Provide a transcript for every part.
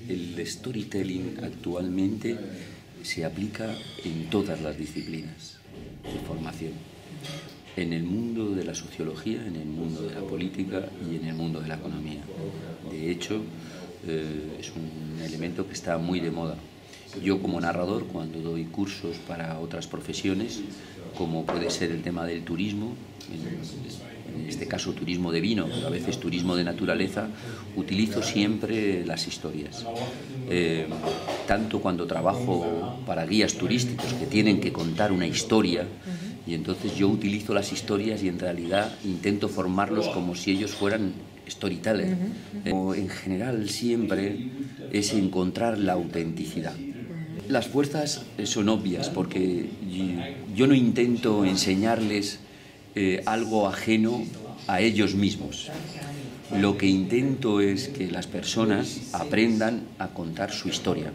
El storytelling actualmente se aplica en todas las disciplinas de formación. En el mundo de la sociología, en el mundo de la política y en el mundo de la economía. De hecho, es un elemento que está muy de moda. Yo como narrador, cuando doy cursos para otras profesiones, como puede ser el tema del turismo, en este caso turismo de vino, pero a veces turismo de naturaleza, utilizo siempre las historias. Tanto cuando trabajo para guías turísticos que tienen que contar una historia, y entonces yo utilizo las historias y en realidad intento formarlos como si ellos fueran storytellers. En general siempre es encontrar la autenticidad. Las fuerzas son obvias porque yo no intento enseñarles algo ajeno a ellos mismos. Lo que intento es que las personas aprendan a contar su historia.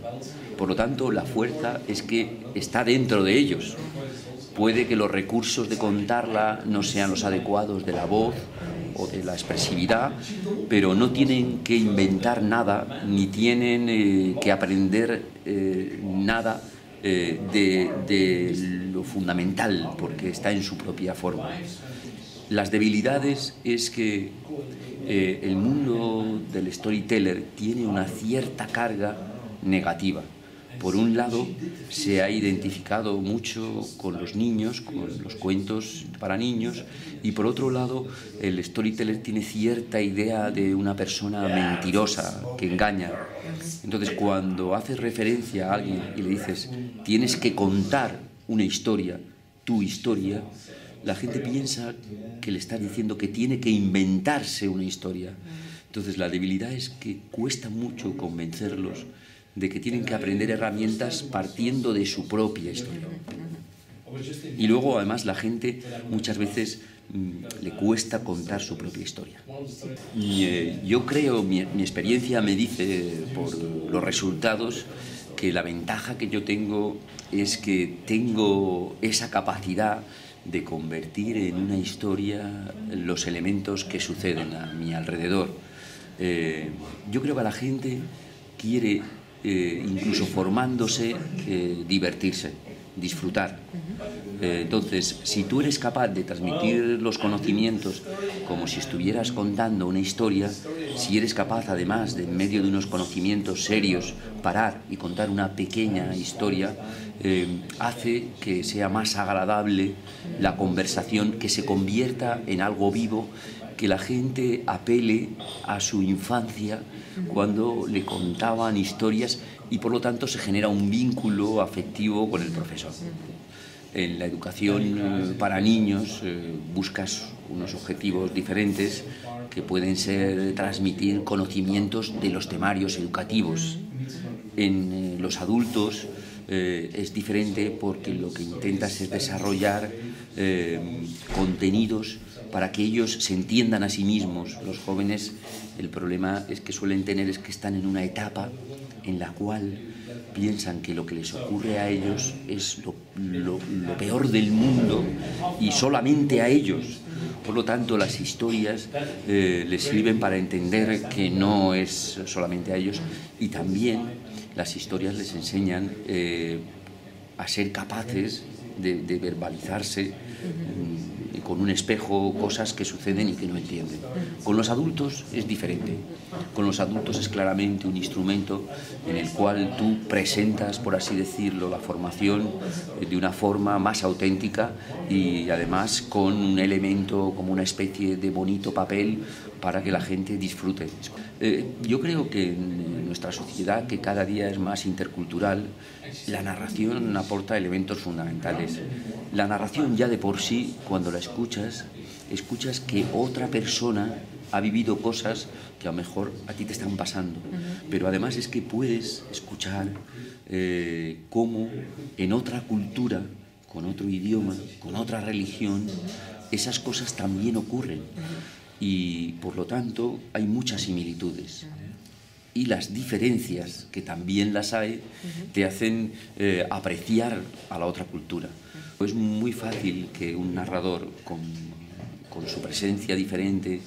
Por lo tanto, la fuerza es que está dentro de ellos. Puede que los recursos de contarla no sean los adecuados de la voz o de la expresividad, pero no tienen que inventar nada, ni tienen que aprender nada de lo fundamental, porque está en su propia forma. Las debilidades es que el mundo del storyteller tiene una cierta carga negativa. Por un lado, se ha identificado mucho con los niños, con los cuentos para niños, y por otro lado, el storyteller tiene cierta idea de una persona mentirosa, que engaña. Entonces, cuando haces referencia a alguien y le dices, tienes que contar una historia, tu historia, la gente piensa que le estás diciendo que tiene que inventarse una historia. Entonces, la debilidad es que cuesta mucho convencerlos de que tienen que aprender herramientas partiendo de su propia historia. Y luego, además, la gente muchas veces le cuesta contar su propia historia. Yo creo, mi experiencia me dice, por los resultados, que la ventaja que yo tengo es que tengo esa capacidad de convertir en una historia los elementos que suceden a mi alrededor. Yo creo que la gente quiere, incluso formándose, divertirse, disfrutar. Entonces, si tú eres capaz de transmitir los conocimientos como si estuvieras contando una historia, si eres capaz, además, de en medio de unos conocimientos serios, parar y contar una pequeña historia, hace que sea más agradable la conversación, que se convierta en algo vivo, que la gente apele a su infancia cuando le contaban historias y por lo tanto se genera un vínculo afectivo con el profesor. En la educación para niños buscas unos objetivos diferentes que pueden ser transmitir conocimientos de los temarios educativos. En los adultos es diferente porque lo que intentas es desarrollar contenidos para que ellos se entiendan a sí mismos. Los jóvenes, el problema es que suelen tener es que están en una etapa en la cual piensan que lo que les ocurre a ellos es lo peor del mundo y solamente a ellos. Por lo tanto, las historias les sirven para entender que no es solamente a ellos, y también las historias les enseñan a ser capaces de verbalizarse con un espejo cosas que suceden y que no entienden. Con los adultos es diferente. Con los adultos es claramente un instrumento en el cual tú presentas, por así decirlo, la formación de una forma más auténtica y además con un elemento como una especie de bonito papel para que la gente disfrute. Yo creo que en nuestra sociedad, que cada día es más intercultural, la narración aporta elementos fundamentales. La narración ya de por sí, cuando la escuchas que otra persona ha vivido cosas que a lo mejor a ti te están pasando. Pero además es que puedes escuchar cómo en otra cultura, con otro idioma, con otra religión, esas cosas también ocurren. Y por lo tanto hay muchas similitudes. Y las diferencias, que también las hay, te hacen apreciar a la otra cultura. Es muy fácil que un narrador con su presencia diferente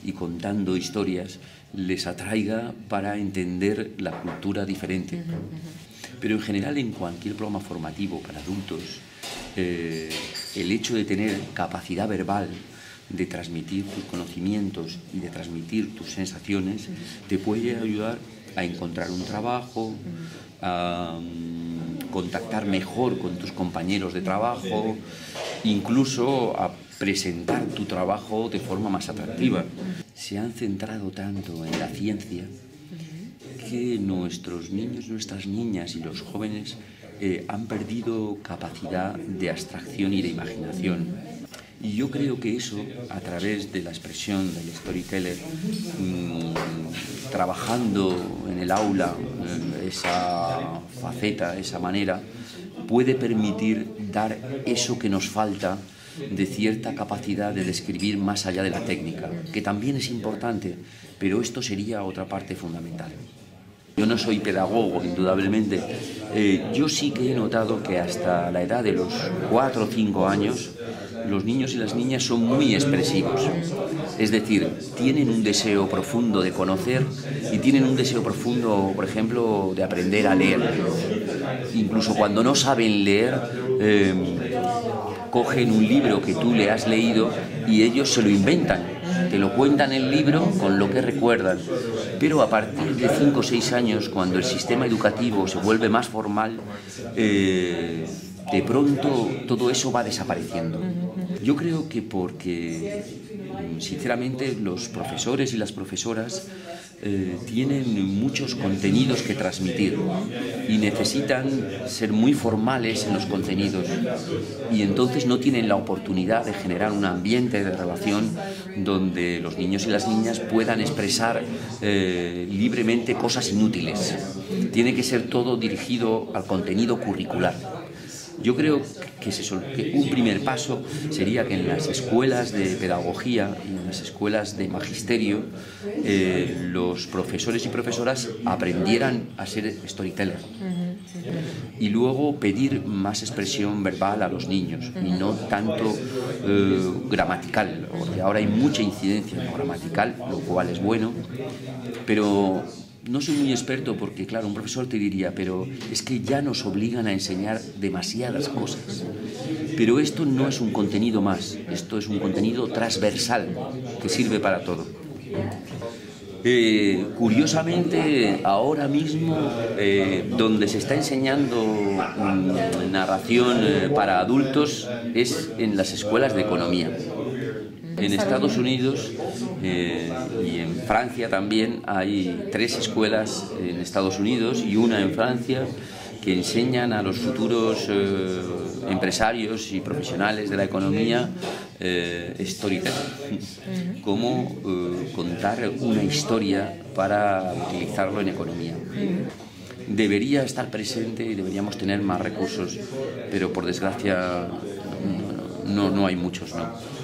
y contando historias les atraiga para entender la cultura diferente. Pero en general, en cualquier programa formativo para adultos, el hecho de tener capacidad verbal de transmitir tus conocimientos y de transmitir tus sensaciones te puede ayudar a encontrar un trabajo, a contactar mejor con tus compañeros de trabajo, incluso a presentar tu trabajo de forma más atractiva. Se han centrado tanto en la ciencia que nuestros niños, nuestras niñas y los jóvenes han perdido capacidad de abstracción y de imaginación. Y yo creo que eso, a través de la expresión del storyteller, trabajando en el aula esa faceta, esa manera, puede permitir dar eso que nos falta de cierta capacidad de describir más allá de la técnica, que también es importante, pero esto sería otra parte fundamental. Yo no soy pedagogo, indudablemente. Yo sí que he notado que hasta la edad de los 4 o 5 años, los niños y las niñas son muy expresivos. Es decir, tienen un deseo profundo de conocer y tienen un deseo profundo, por ejemplo, de aprender a leer. Incluso cuando no saben leer, cogen un libro que tú le has leído y ellos se lo inventan. Te lo cuentan el libro con lo que recuerdan, pero a partir de 5 o 6 años, cuando el sistema educativo se vuelve más formal, de pronto todo eso va desapareciendo. Yo creo que porque, sinceramente, los profesores y las profesoras tienen muchos contenidos que transmitir y necesitan ser muy formales en los contenidos, y entonces no tienen la oportunidad de generar un ambiente de relación donde los niños y las niñas puedan expresar libremente cosas inútiles. Tiene que ser todo dirigido al contenido curricular. Yo creo que un primer paso sería que en las escuelas de pedagogía y en las escuelas de magisterio los profesores y profesoras aprendieran a ser storytellers y luego pedir más expresión verbal a los niños y no tanto gramatical, porque ahora hay mucha incidencia en lo gramatical, lo cual es bueno, pero no soy muy experto porque, claro, un profesor te diría, pero es que ya nos obligan a enseñar demasiadas cosas. Pero esto no es un contenido más, esto es un contenido transversal que sirve para todo. Curiosamente, ahora mismo, donde se está enseñando narración para adultos es en las escuelas de economía. En Estados Unidos y en Francia también hay 3 escuelas en Estados Unidos y una en Francia que enseñan a los futuros empresarios y profesionales de la economía storytelling, cómo contar una historia para utilizarlo en economía. Debería estar presente y deberíamos tener más recursos, pero por desgracia no hay muchos, ¿no?